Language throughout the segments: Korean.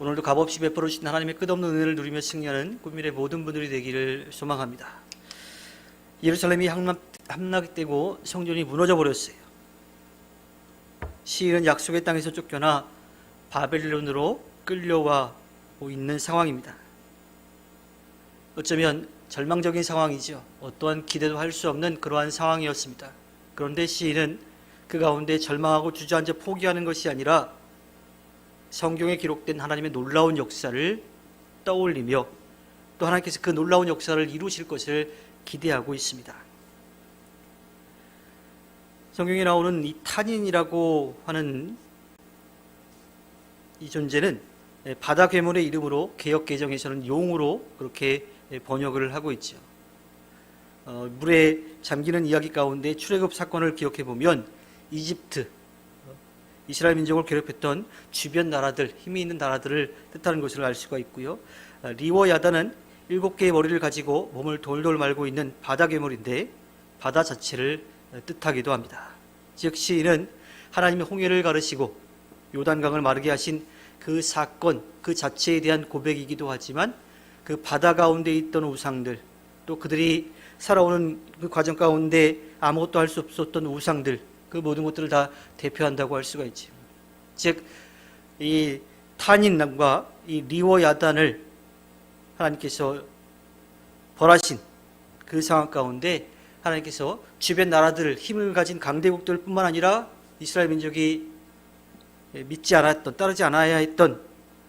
오늘도 값없이 베풀어 주신 하나님의 끝없는 은혜를 누리며 승리하는 꿈밀의 모든 분들이 되기를 소망합니다. 예루살렘이 함락되고 성전이 무너져 버렸어요. 시인은 약속의 땅에서 쫓겨나 바벨론으로 끌려와고 있는 상황입니다. 어쩌면 절망적인 상황이죠. 어떠한 기대도 할 수 없는 그러한 상황이었습니다. 그런데 시인은 그 가운데 절망하고 주저앉아 포기하는 것이 아니라 성경에 기록된 하나님의 놀라운 역사를 떠올리며 또 하나님께서 그 놀라운 역사를 이루실 것을 기대하고 있습니다. 성경에 나오는 이 탄인이라고 하는 이 존재는 바다 괴물의 이름으로 개역 개정에서는 용으로 그렇게 번역을 하고 있죠. 물에 잠기는 이야기 가운데 출애굽 사건을 기억해 보면 이집트, 이스라엘 민족을 괴롭혔던 주변 나라들, 힘이 있는 나라들을 뜻하는 것을 알 수가 있고요. 리워 야단은 7개의 머리를 가지고 몸을 돌돌 말고 있는 바다 괴물인데 바다 자체를 뜻하기도 합니다. 즉 시인은 하나님의 홍해를 가르시고 요단강을 마르게 하신 그 사건 그 자체에 대한 고백이기도 하지만 그 바다 가운데 있던 우상들, 또 그들이 살아오는 그 과정 가운데 아무것도 할 수 없었던 우상들, 그 모든 것들을 다 대표한다고 할 수가 있죠. 즉, 이 탄인과 이 리워 야단을 하나님께서 벌하신 그 상황 가운데 하나님께서 주변 나라들, 힘을 가진 강대국들 뿐만 아니라 이스라엘 민족이 믿지 않았던, 따르지 않아야 했던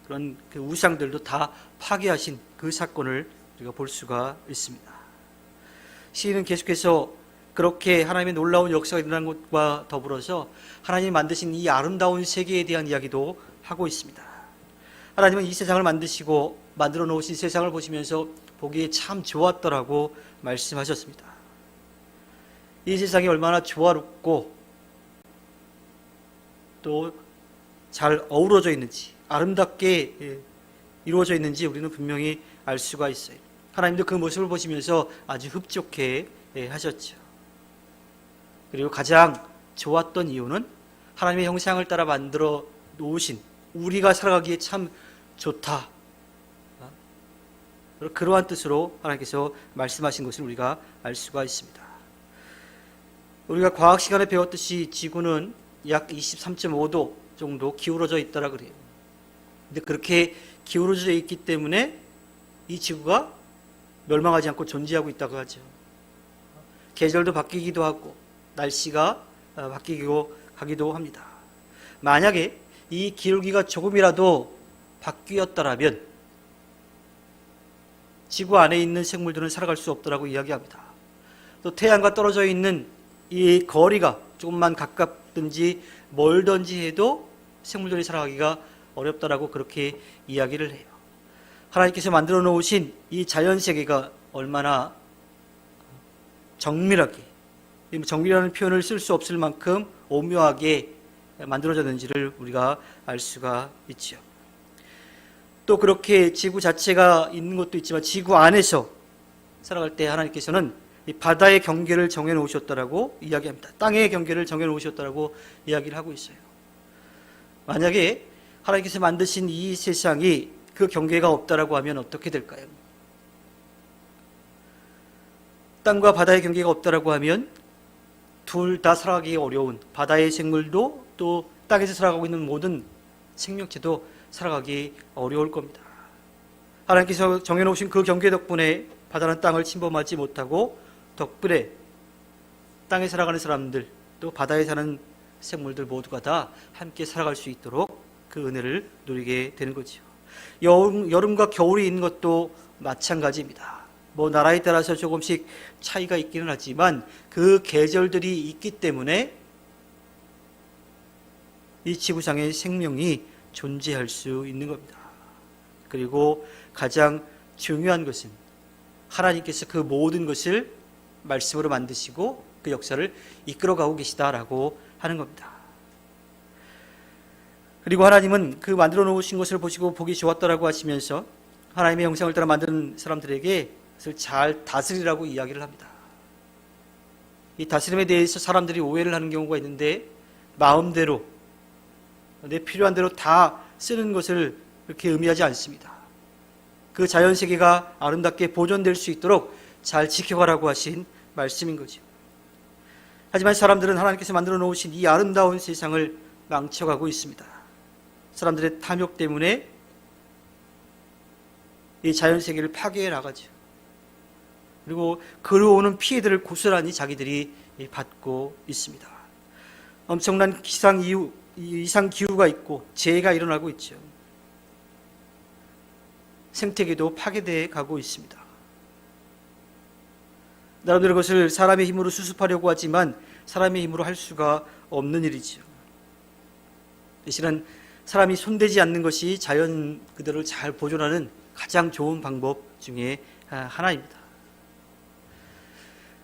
그런 그 우상들도 다 파괴하신 그 사건을 우리가 볼 수가 있습니다. 시인은 계속해서 그렇게 하나님의 놀라운 역사가 일어난 것과 더불어서 하나님이 만드신 이 아름다운 세계에 대한 이야기도 하고 있습니다. 하나님은 이 세상을 만드시고 만들어 놓으신 세상을 보시면서 보기에 참 좋았더라고 말씀하셨습니다. 이 세상이 얼마나 조화롭고 또 잘 어우러져 있는지, 아름답게 이루어져 있는지 우리는 분명히 알 수가 있어요. 하나님도 그 모습을 보시면서 아주 흡족해 하셨죠. 그리고 가장 좋았던 이유는 하나님의 형상을 따라 만들어 놓으신 우리가 살아가기에 참 좋다. 그러한 뜻으로 하나님께서 말씀하신 것을 우리가 알 수가 있습니다. 우리가 과학 시간에 배웠듯이 지구는 약 23.5도 정도 기울어져 있다라 그래요. 근데 그렇게 기울어져 있기 때문에 이 지구가 멸망하지 않고 존재하고 있다고 하죠. 계절도 바뀌기도 하고 날씨가 바뀌고 가기도 합니다. 만약에 이 기울기가 조금이라도 바뀌었더라면 지구 안에 있는 생물들은 살아갈 수 없다라고 이야기합니다. 또 태양과 떨어져 있는 이 거리가 조금만 가깝든지 멀든지 해도 생물들이 살아가기가 어렵다라고 그렇게 이야기를 해요. 하나님께서 만들어 놓으신 이 자연세계가 얼마나 정밀하게, 정밀이라는 표현을 쓸 수 없을 만큼 오묘하게 만들어졌는지를 우리가 알 수가 있죠. 또 그렇게 지구 자체가 있는 것도 있지만 지구 안에서 살아갈 때 하나님께서는 이 바다의 경계를 정해 놓으셨다라고 이야기합니다. 땅의 경계를 정해 놓으셨다라고 이야기를 하고 있어요. 만약에 하나님께서 만드신 이 세상이 그 경계가 없다라고 하면 어떻게 될까요? 땅과 바다의 경계가 없다라고 하면 둘 다 살아가기 어려운 바다의 생물도 또 땅에서 살아가고 있는 모든 생명체도 살아가기 어려울 겁니다. 하나님께서 정해놓으신 그 경계 덕분에 바다는 땅을 침범하지 못하고 덕분에 땅에 살아가는 사람들 또 바다에 사는 생물들 모두가 다 함께 살아갈 수 있도록 그 은혜를 누리게 되는 거죠. 여름과 겨울이 있는 것도 마찬가지입니다. 나라에 따라서 조금씩 차이가 있기는 하지만 그 계절들이 있기 때문에 이 지구상의 생명이 존재할 수 있는 겁니다. 그리고 가장 중요한 것은 하나님께서 그 모든 것을 말씀으로 만드시고 그 역사를 이끌어가고 계시다라고 하는 겁니다. 그리고 하나님은 그 만들어 놓으신 것을 보시고 보기 좋았다라고 하시면서 하나님의 형상을 따라 만든 사람들에게 그것을 잘 다스리라고 이야기를 합니다. 이 다스림에 대해서 사람들이 오해를 하는 경우가 있는데 마음대로 내 필요한 대로 다 쓰는 것을 그렇게 의미하지 않습니다. 그 자연세계가 아름답게 보존될 수 있도록 잘 지켜가라고 하신 말씀인 거죠. 하지만 사람들은 하나님께서 만들어 놓으신 이 아름다운 세상을 망쳐가고 있습니다. 사람들의 탐욕 때문에 이 자연세계를 파괴해 나가죠. 그리고 그로 오는 피해들을 고스란히 자기들이 받고 있습니다. 엄청난 이상기후가 있고 재해가 일어나고 있죠. 생태계도 파괴되어 가고 있습니다. 나름대로 그것을 사람의 힘으로 수습하려고 하지만 사람의 힘으로 할 수가 없는 일이죠. 대신은 사람이 손대지 않는 것이 자연 그대로 잘 보존하는 가장 좋은 방법 중에 하나입니다.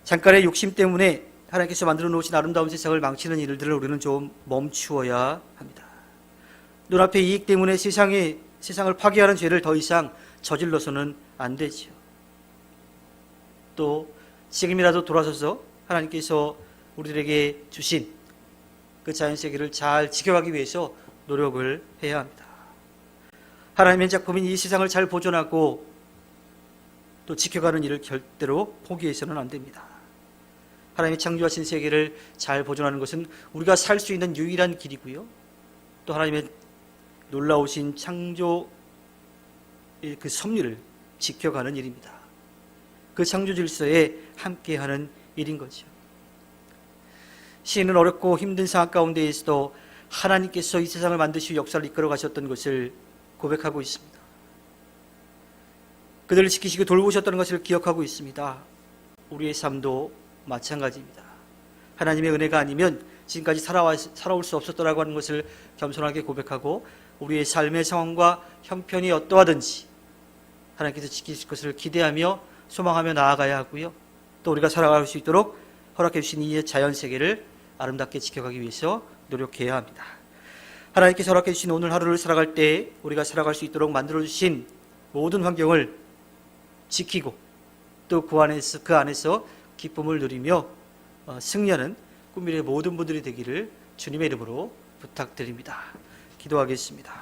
잠깐의 욕심 때문에 하나님께서 만들어 놓으신 아름다운 세상을 망치는 일들을 우리는 좀 멈추어야 합니다. 눈앞의 이익 때문에 세상을 파괴하는 죄를 더 이상 저질러서는 안 되지요. 또 지금이라도 돌아서서 하나님께서 우리들에게 주신 그 자연세계를 잘 지켜가기 위해서 노력을 해야 합니다. 하나님의 작품인 이 세상을 잘 보존하고 또 지켜가는 일을 절대로 포기해서는 안 됩니다. 하나님이 창조하신 세계를 잘 보존하는 것은 우리가 살 수 있는 유일한 길이고요. 또 하나님의 놀라우신 창조 그 섭리를 지켜가는 일입니다. 그 창조 질서에 함께하는 일인 거죠. 시인은 어렵고 힘든 상황 가운데에서도 하나님께서 이 세상을 만드시고 역사를 이끌어 가셨던 것을 고백하고 있습니다. 그들을 지키시고 돌보셨다는 것을 기억하고 있습니다. 우리의 삶도 마찬가지입니다. 하나님의 은혜가 아니면 지금까지 살아올 수 없었더라고 하는 것을 겸손하게 고백하고 우리의 삶의 상황과 형편이 어떠하든지 하나님께서 지키실 것을 기대하며 소망하며 나아가야 하고요. 또 우리가 살아갈 수 있도록 허락해 주신 이 자연세계를 아름답게 지켜가기 위해서 노력해야 합니다. 하나님께서 허락해 주신 오늘 하루를 살아갈 때 우리가 살아갈 수 있도록 만들어 주신 모든 환경을 지키고 또 그 안에서 기쁨을 누리며 승리하는 꿈미래의 모든 분들이 되기를 주님의 이름으로 부탁드립니다. 기도하겠습니다.